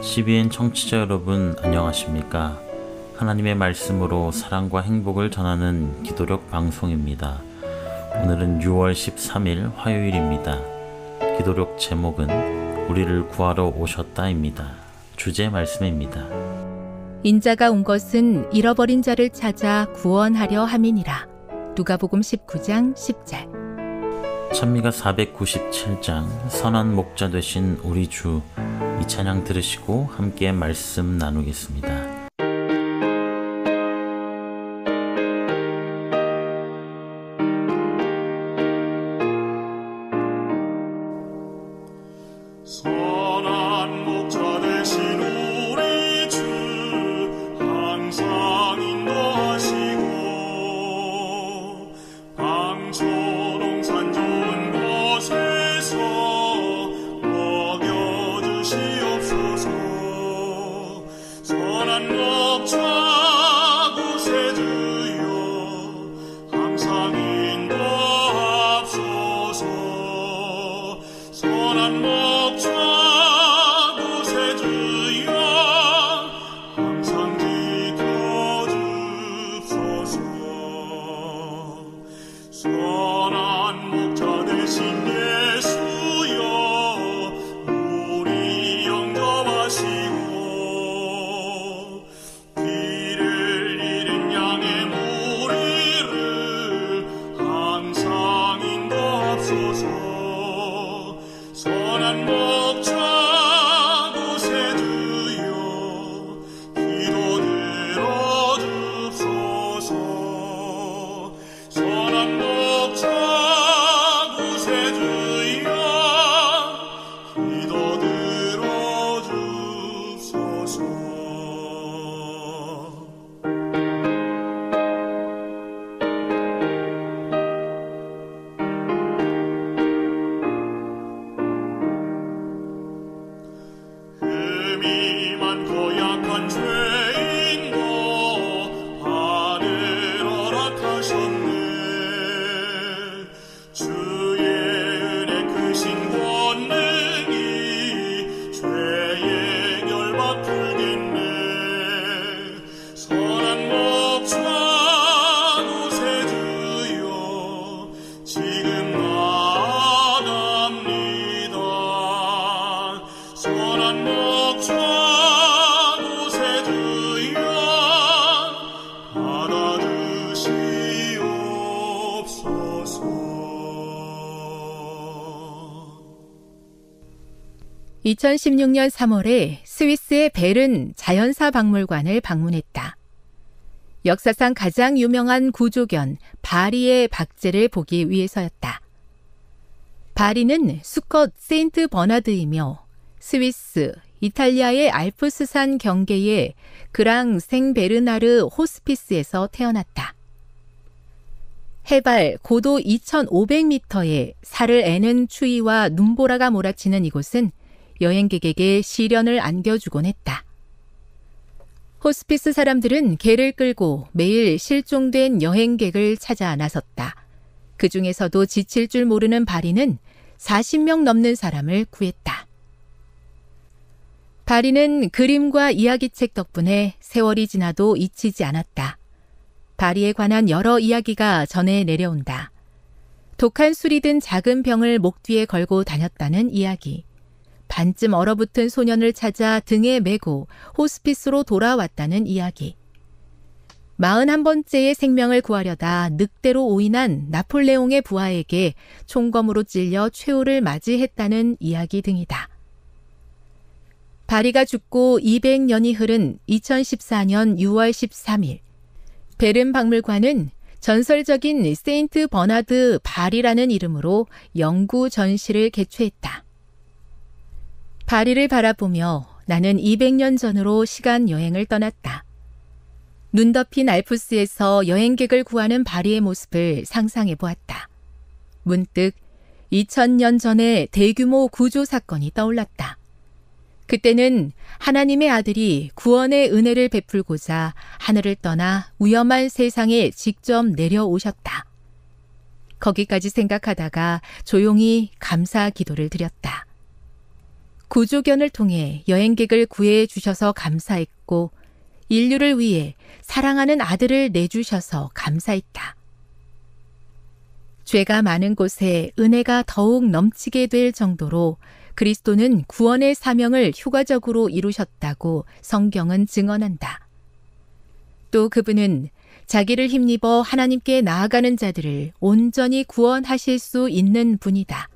CBN 청취자 여러분 안녕하십니까? 하나님의 말씀으로 사랑과 행복을 전하는 기도력 방송입니다. 오늘은 6월 13일 화요일입니다. 기도력 제목은 우리를 구하러 오셨다입니다. 주제 말씀입니다. 인자가 온 것은 잃어버린 자를 찾아 구원하려 함이니라. 누가복음 19장 10절. 찬미가 497장 선한 목자 되신 우리 주, 이 찬양 들으시고 함께 말씀 나누겠습니다. 선한 목자 되신 우리 주, 항상 인도하시고 방초동 산 좋은 곳에서 먹여주시옵소서. 선한 목자 구세주여, 항상 인도하옵소서. 선한 목자 구세주여, 항상 지켜주소서. 선한 목자 되신 예수여, 우리 영접하시고 길을 잃은 양의 무리를 항상 인도하소서. 선한 목자 구세주여, 기도 들어주소서. 선한 목자 구세주여, 기도 들어주소서. 흠이 많고 약한 죄인도 하늘 허락하셨네. 주의 은혜 크신 권능이 죄의 결박 풀겠네. 선한 목자 구세주여, 지금 나아갑니다. 선한 목자 구세주여, 받아주시옵소서. 2016년 3월에 스위스의 베른 자연사 박물관을 방문했다. 역사상 가장 유명한 구조견 바리의 박제를 보기 위해서였다. 바리는 수컷 세인트 버나드이며 스위스, 이탈리아의 알프스산 경계의 그랑 생베르나르 호스피스에서 태어났다. 해발 고도 2,500m에 살을 애는 추위와 눈보라가 몰아치는 이곳은 여행객에게 시련을 안겨주곤 했다. 호스피스 사람들은 개를 끌고 매일 실종된 여행객을 찾아 나섰다. 그 중에서도 지칠 줄 모르는 바리는 40명 넘는 사람을 구했다. 바리는 그림과 이야기책 덕분에 세월이 지나도 잊히지 않았다. 바리에 관한 여러 이야기가 전해 내려온다. 독한 술이 든 작은 병을 목 뒤에 걸고 다녔다는 이야기. 반쯤 얼어붙은 소년을 찾아 등에 메고 호스피스로 돌아왔다는 이야기. 41번째의 생명을 구하려다 늑대로 오인한 나폴레옹의 부하에게 총검으로 찔려 최후를 맞이했다는 이야기 등이다. 바리가 죽고 200년이 흐른 2014년 6월 13일, 베른 박물관은 전설적인 세인트 버나드 바리라는 이름으로 영구 전시를 개최했다. 바리를 바라보며 나는 200년 전으로 시간 여행을 떠났다. 눈 덮인 알프스에서 여행객을 구하는 바리의 모습을 상상해 보았다. 문득 2000년 전의 대규모 구조 사건이 떠올랐다. 그때는 하나님의 아들이 구원의 은혜를 베풀고자 하늘을 떠나 위험한 세상에 직접 내려오셨다. 거기까지 생각하다가 조용히 감사 기도를 드렸다. 구조견을 통해 여행객을 구해 주셔서 감사했고 인류를 위해 사랑하는 아들을 내주셔서 감사했다. 죄가 많은 곳에 은혜가 더욱 넘치게 될 정도로 그리스도는 구원의 사명을 효과적으로 이루셨다고 성경은 증언한다. 또 그분은 자기를 힘입어 하나님께 나아가는 자들을 온전히 구원하실 수 있는 분이다.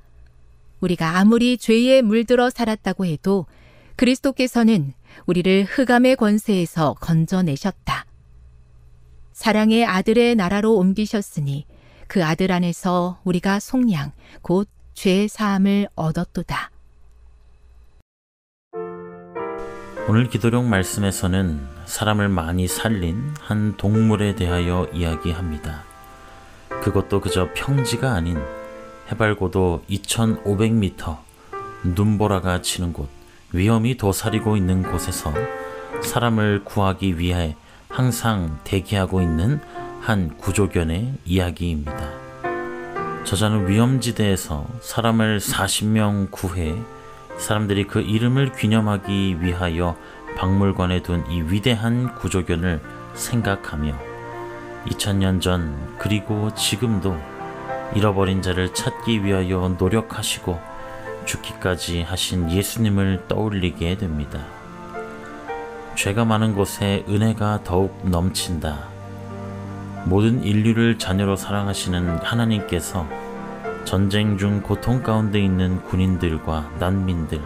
우리가 아무리 죄에 물들어 살았다고 해도 그리스도께서는 우리를 흑암의 권세에서 건져내셨다. 사랑의 아들의 나라로 옮기셨으니 그 아들 안에서 우리가 속량, 곧 죄 사함을 얻었도다. 오늘 기도록 말씀에서는 사람을 많이 살린 한 동물에 대하여 이야기합니다. 그것도 그저 평지가 아닌 해발고도 2500m, 눈보라가 치는 곳, 위험이 도사리고 있는 곳에서 사람을 구하기 위해 항상 대기하고 있는 한 구조견의 이야기입니다. 저자는 위험지대에서 사람을 40명 구해 사람들이 그 이름을 기념하기 위하여 박물관에 둔 이 위대한 구조견을 생각하며 2000년 전 그리고 지금도 잃어버린 자를 찾기 위하여 노력하시고 죽기까지 하신 예수님을 떠올리게 됩니다. 죄가 많은 곳에 은혜가 더욱 넘친다. 모든 인류를 자녀로 사랑하시는 하나님께서 전쟁 중 고통 가운데 있는 군인들과 난민들,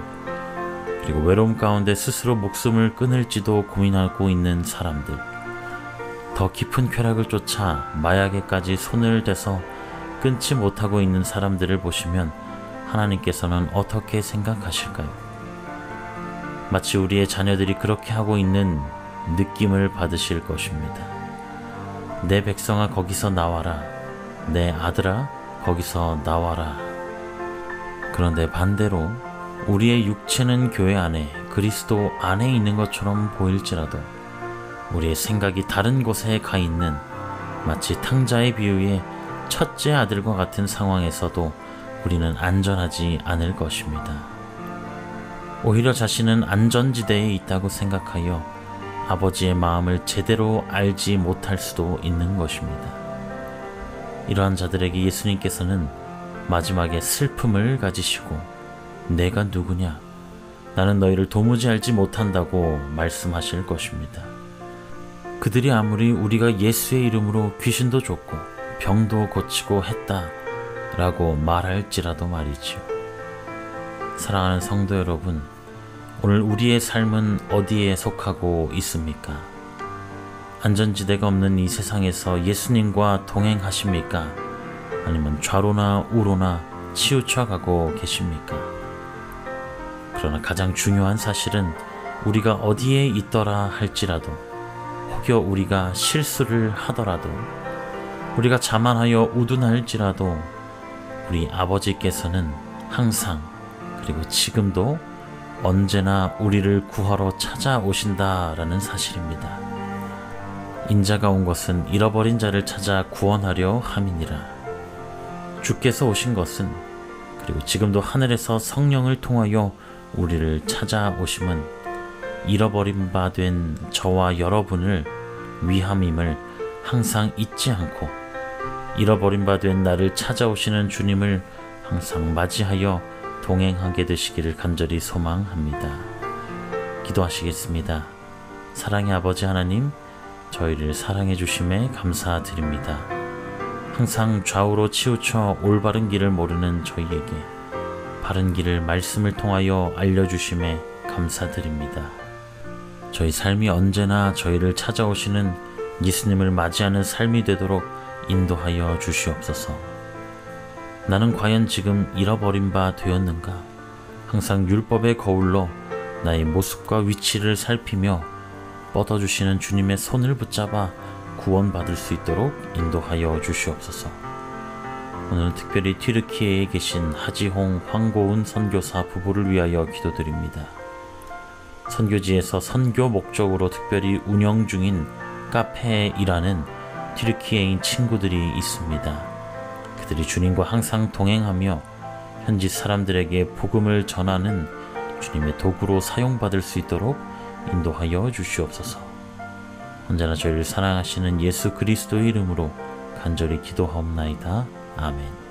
그리고 외로움 가운데 스스로 목숨을 끊을지도 고민하고 있는 사람들, 더 깊은 쾌락을 쫓아 마약에까지 손을 대서 끊지 못하고 있는 사람들을 보시면 하나님께서는 어떻게 생각하실까요? 마치 우리의 자녀들이 그렇게 하고 있는 느낌을 받으실 것입니다. 내 백성아 거기서 나와라. 내 아들아 거기서 나와라. 그런데 반대로 우리의 육체는 교회 안에 그리스도 안에 있는 것처럼 보일지라도 우리의 생각이 다른 곳에 가 있는 마치 탕자의 비유의 첫째 아들과 같은 상황에서도 우리는 안전하지 않을 것입니다. 오히려 자신은 안전지대에 있다고 생각하여 아버지의 마음을 제대로 알지 못할 수도 있는 것입니다. 이러한 자들에게 예수님께서는 마지막에 슬픔을 가지시고 내가 누구냐? 나는 너희를 도무지 알지 못한다고 말씀하실 것입니다. 그들이 아무리 우리가 예수의 이름으로 귀신도 쫓고 병도 고치고 했다라고 말할지라도 말이지요. 사랑하는 성도 여러분, 오늘 우리의 삶은 어디에 속하고 있습니까? 안전지대가 없는 이 세상에서 예수님과 동행하십니까? 아니면 좌로나 우로나 치우쳐 가고 계십니까? 그러나 가장 중요한 사실은 우리가 어디에 있더라 할지라도, 혹여 우리가 실수를 하더라도, 우리가 자만하여 우둔할지라도 우리 아버지께서는 항상 그리고 지금도 언제나 우리를 구하러 찾아오신다라는 사실입니다. 인자가 온 것은 잃어버린 자를 찾아 구원하려 함이니라. 주께서 오신 것은, 그리고 지금도 하늘에서 성령을 통하여 우리를 찾아오심은 잃어버린 바 된 저와 여러분을 위함임을 항상 잊지 않고 잃어버린 바 된 나를 찾아오시는 주님을 항상 맞이하여 동행하게 되시기를 간절히 소망합니다. 기도하시겠습니다. 사랑의 아버지 하나님, 저희를 사랑해 주심에 감사드립니다. 항상 좌우로 치우쳐 올바른 길을 모르는 저희에게 바른 길을 말씀을 통하여 알려주심에 감사드립니다. 저희 삶이 언제나 저희를 찾아오시는 예수님을 맞이하는 삶이 되도록 인도하여 주시옵소서. 나는 과연 지금 잃어버린 바 되었는가? 항상 율법의 거울로 나의 모습과 위치를 살피며 뻗어주시는 주님의 손을 붙잡아 구원받을 수 있도록 인도하여 주시옵소서. 오늘은 특별히 튀르키예에 계신 하지홍, 황고은 선교사 부부를 위하여 기도드립니다. 선교지에서 선교 목적으로 특별히 운영 중인 카페에 일하는 튀르키예인 친구들이 있습니다. 그들이 주님과 항상 동행하며 현지 사람들에게 복음을 전하는 주님의 도구로 사용받을 수 있도록 인도하여 주시옵소서. 언제나 저희를 사랑하시는 예수 그리스도의 이름으로 간절히 기도하옵나이다. 아멘.